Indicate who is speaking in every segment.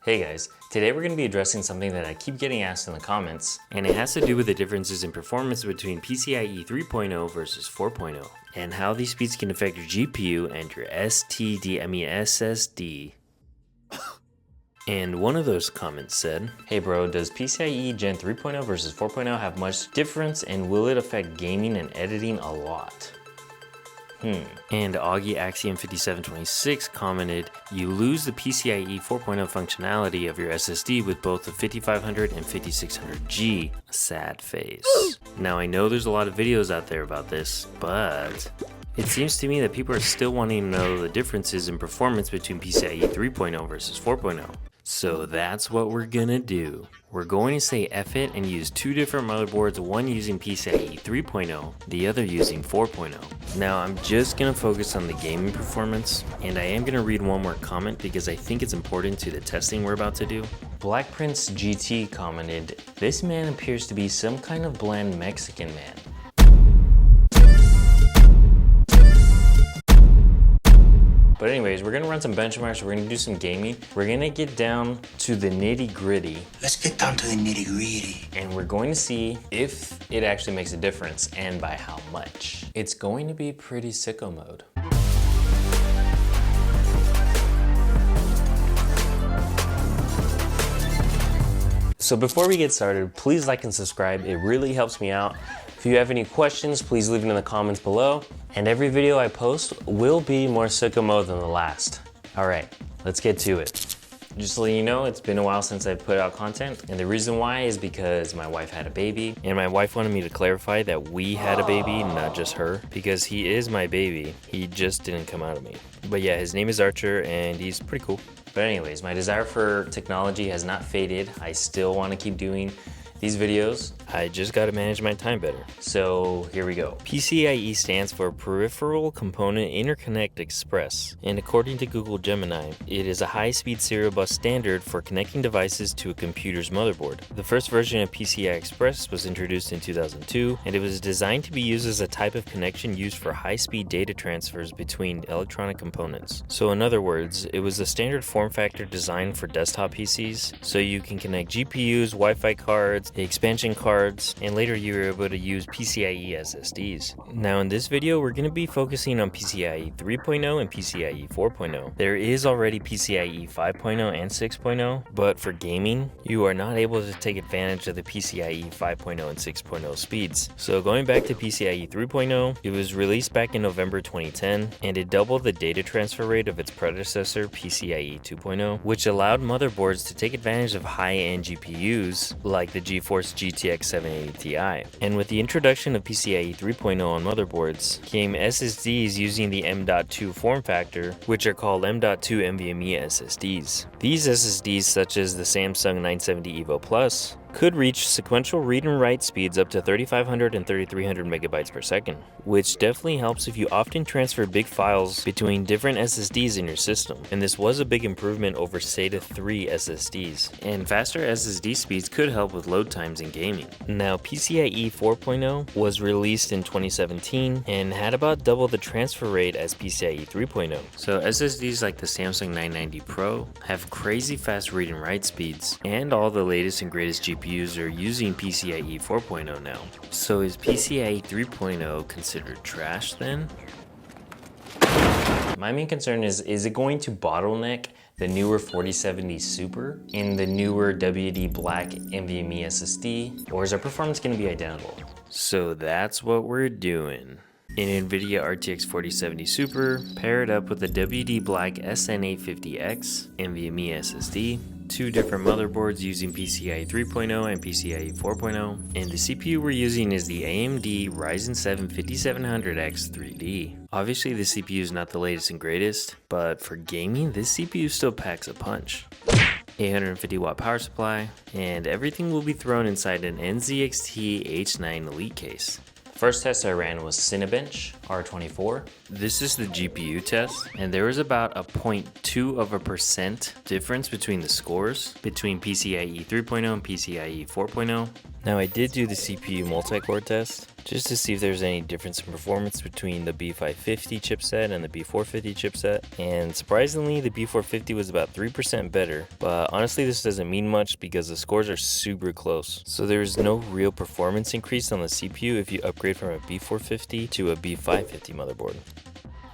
Speaker 1: Hey guys, today we're going to be addressing something that I keep getting asked in the comments, and it has to do with the differences in performance between PCIe 3.0 versus 4.0, and how these speeds can affect your GPU and your SSD. And one of those comments said, "Hey bro, does PCIe Gen 3.0 versus 4.0 have much difference, and will it affect gaming and editing a lot?" And Augie Axiom 5726 commented, "You lose the PCIe 4.0 functionality of your SSD with both the 5500 and 5600G. Sad face." Now I know there's a lot of videos out there about this, but it seems to me that people are still wanting to know the differences in performance between PCIe 3.0 versus 4.0. So that's what we're gonna do. We're going to say F it and use two different motherboards, one using PCIe 3.0, the other using 4.0. Now I'm just gonna focus on the gaming performance, and I am gonna read one more comment because I think it's important to the testing we're about to do. Black Prince GT commented, "This man appears to be some kind of bland Mexican man." But anyways, we're gonna run some benchmarks, we're gonna do some gaming, we're gonna get down to the nitty gritty.
Speaker 2: Let's get down to the nitty gritty.
Speaker 1: And we're going to see if it actually makes a difference and by how much. It's going to be pretty sicko mode. So before we get started, please like and subscribe, it really helps me out. If you have any questions, please leave it in the comments below. And every video I post will be more sicko mode than the last. All right, let's get to it. Just to let you know, it's been a while since I put out content, and the reason why is because my wife had a baby, and my wife wanted me to clarify that we had a baby, not just her, because he is my baby. He just didn't come out of me. But yeah, his name is Archer, and he's pretty cool. But anyways, my desire for technology has not faded. I still want to keep doing these videos. I just gotta manage my time better. So here we go. PCIe stands for Peripheral Component Interconnect Express, and according to Google Gemini, it is a high-speed serial bus standard for connecting devices to a computer's motherboard. The first version of PCI Express was introduced in 2002, and it was designed to be used as a type of connection used for high-speed data transfers between electronic components. So in other words, it was a standard form factor designed for desktop PCs, so you can connect GPUs, Wi-Fi cards, the expansion cards, and later you were able to use PCIe SSDs. Now in this video, we're going to be focusing on PCIe 3.0 and PCIe 4.0. There is already PCIe 5.0 and 6.0, but for gaming, you are not able to take advantage of the PCIe 5.0 and 6.0 speeds. So going back to PCIe 3.0, it was released back in November 2010, and it doubled the data transfer rate of its predecessor PCIe 2.0, which allowed motherboards to take advantage of high-end GPUs like the GeForce GTX 780 Ti. And with the introduction of PCIe 3.0 on motherboards came SSDs using the M.2 form factor, which are called M.2 NVMe SSDs. These SSDs, such as the Samsung 970 EVO Plus, could reach sequential read and write speeds up to 3500 and 3300 megabytes per second, which definitely helps if you often transfer big files between different SSDs in your system. And this was a big improvement over SATA 3 SSDs. And faster SSD speeds could help with load times in gaming. Now PCIe 4.0 was released in 2017 and had about double the transfer rate as PCIe 3.0. So SSDs like the Samsung 990 Pro have crazy fast read and write speeds, and all the latest and greatest GPUs are using PCIe 4.0 now. So is PCIe 3.0 considered trash then? My main concern is it going to bottleneck the newer 4070 Super in the newer WD Black NVMe SSD, or is our performance going to be identical? So that's what we're doing. In NVIDIA RTX 4070 Super, pair it up with the WD Black SN850X NVMe SSD, two different motherboards using PCIe 3.0 and PCIe 4.0, and the CPU we're using is the AMD Ryzen 7 5700X 3D. Obviously the CPU is not the latest and greatest, but for gaming this CPU still packs a punch. 850 watt power supply, and everything will be thrown inside an NZXT H9 Elite case. First test I ran was Cinebench R24. This is the GPU test, and there was about a 0.2% difference between the scores between PCIe 3.0 and PCIe 4.0.
Speaker 3: Now I did do the CPU multi-core test, just to see if there's any difference in performance between the B550 chipset and the B450 chipset, and surprisingly the B450 was about 3% better, but honestly this doesn't mean much because the scores are super close. So there's no real performance increase on the CPU if you upgrade from a B450 to a B550 motherboard.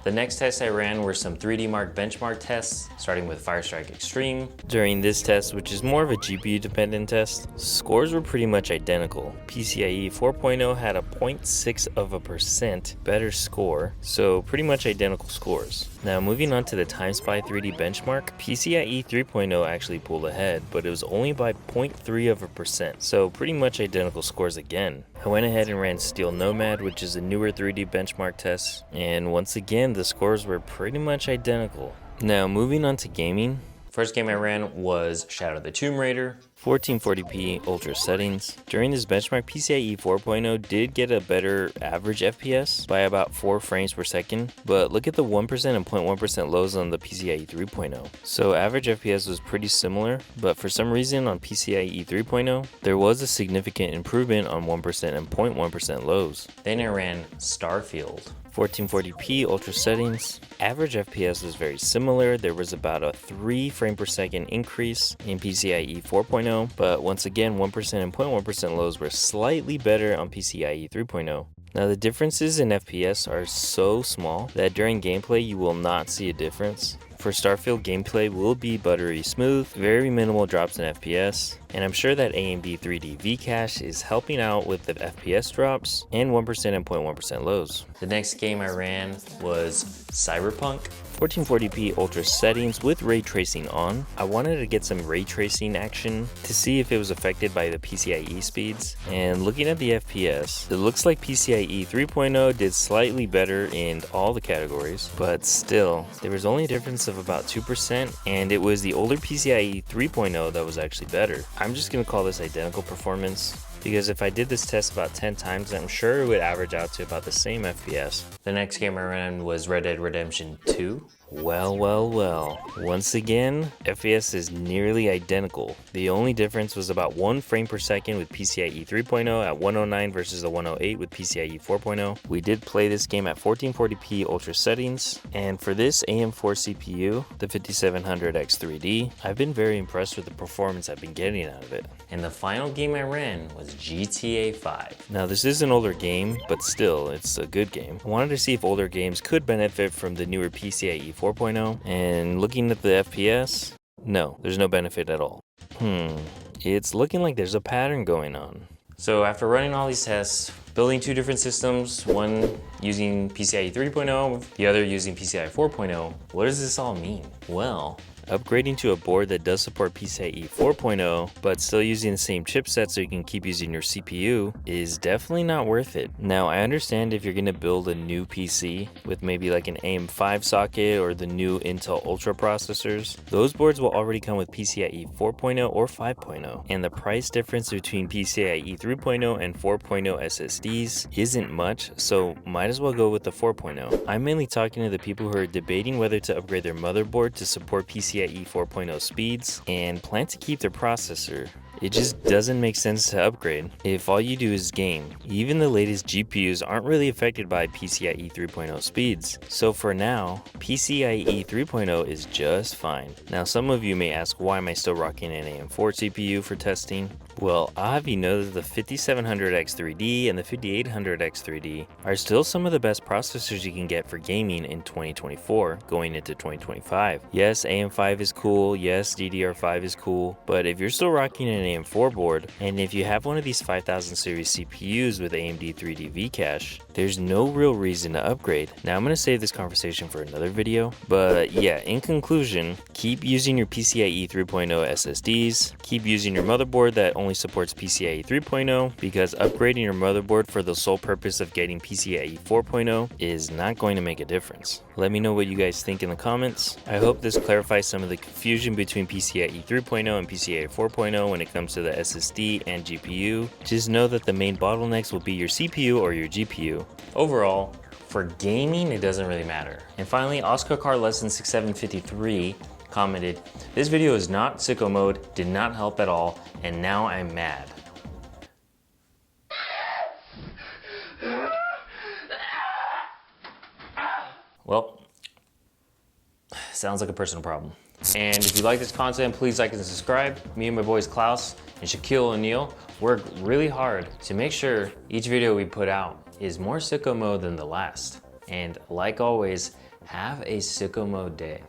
Speaker 1: The next tests I ran were some 3D Mark benchmark tests, starting with Firestrike Extreme.
Speaker 3: During this test, which is more of a GPU dependent test, scores were pretty much identical. PCIe 4.0 had a 0.6% better score, so pretty much identical scores. Now moving on to the TimeSpy 3D benchmark, PCIe 3.0 actually pulled ahead, but it was only by 0.3%, so pretty much identical scores again. I went ahead and ran Steel Nomad, which is a newer 3D benchmark test, and once again the scores were pretty much identical. Now moving on to gaming.
Speaker 1: First game I ran was Shadow of the Tomb Raider.
Speaker 3: 1440p ultra settings. During this benchmark, PCIe 4.0 did get a better average FPS by about 4 frames per second, but look at the 1% and 0.1% lows on the PCIe 3.0. So average FPS was pretty similar, but for some reason on PCIe 3.0, there was a significant improvement on 1% and 0.1% lows.
Speaker 1: Then I ran Starfield.
Speaker 3: 1440p ultra settings. Average FPS was very similar. There was about a 3 frame per second increase in PCIe 4.0, but once again 1% and 0.1% lows were slightly better on PCIe 3.0. Now the differences in FPS are so small that during gameplay you will not see a difference. For Starfield, gameplay will be buttery smooth, very minimal drops in FPS, and I'm sure that AMD 3D V-Cache is helping out with the FPS drops and 1% and 0.1% lows.
Speaker 1: The next game I ran was Cyberpunk.
Speaker 3: 1440p ultra settings with ray tracing on. I wanted to get some ray tracing action to see if it was affected by the PCIe speeds, and looking at the FPS, it looks like PCIe 3.0 did slightly better in all the categories, but still, there was only a difference of about 2%, and it was the older PCIe 3.0 that was actually better. I'm just gonna call this identical performance, because if I did this test about 10 times, I'm sure it would average out to about the same FPS.
Speaker 1: The next game I ran was Red Dead Redemption 2.
Speaker 3: Well. Once again, FPS is nearly identical. The only difference was about 1 frame per second with PCIe 3.0 at 109 versus the 108 with PCIe 4.0. We did play this game at 1440p ultra settings, and for this AM4 CPU, the 5700X3D, I've been very impressed with the performance I've been getting out of it.
Speaker 1: And the final game I ran was GTA 5.
Speaker 3: Now this is an older game, but still, it's a good game. I wanted to see if older games could benefit from the newer PCIe 4.0, and looking at the FPS, no, there's no benefit at all. It's looking like there's a pattern going on.
Speaker 1: So after running all these tests, building 2 different systems, one using PCIe 3.0, the other using PCIe 4.0, what does this all mean? Well,
Speaker 3: upgrading to a board that does support PCIe 4.0 but still using the same chipset so you can keep using your CPU is definitely not worth it. Now I understand if you're going to build a new PC with maybe like an AM5 socket or the new Intel Ultra processors, those boards will already come with PCIe 4.0 or 5.0, and the price difference between PCIe 3.0 and 4.0 SSDs isn't much, so might as well go with the 4.0. I'm mainly talking to the people who are debating whether to upgrade their motherboard to support PCIe 4.0 speeds and plan to keep their processor. It just doesn't make sense to upgrade if all you do is game. Even the latest GPUs aren't really affected by PCIe 3.0 speeds. So for now, PCIe 3.0 is just fine. Now some of you may ask, why am I still rocking an AM4 CPU for testing? Well, I'll have you know that the 5700X3D and the 5800X3D are still some of the best processors you can get for gaming in 2024 going into 2025. Yes, AM5 is cool, yes, DDR5 is cool, but if you're still rocking an AM4 board, and if you have one of these 5000 series CPUs with AMD 3D V-Cache, there's no real reason to upgrade. Now I'm going to save this conversation for another video, but yeah, in conclusion, keep using your PCIe 3.0 SSDs, keep using your motherboard that only supports PCIe 3.0, because upgrading your motherboard for the sole purpose of getting PCIe 4.0 is not going to make a difference. Let me know what you guys think in the comments. I hope this clarifies some of the confusion between PCIe 3.0 and PCIe 4.0 when it comes to the SSD and GPU. Just know that the main bottlenecks will be your CPU or your GPU.
Speaker 1: Overall, for gaming, it doesn't really matter. And finally, Oscar Car Lesson 6753 commented, "This video is not Sicko Mode, did not help at all, and now I'm mad." Well, sounds like a personal problem. And if you like this content, please like and subscribe. Me and my boys Klaus and Shaquille O'Neal work really hard to make sure each video we put out is more Sicko Mode than the last. And like always, have a Sicko Mode day.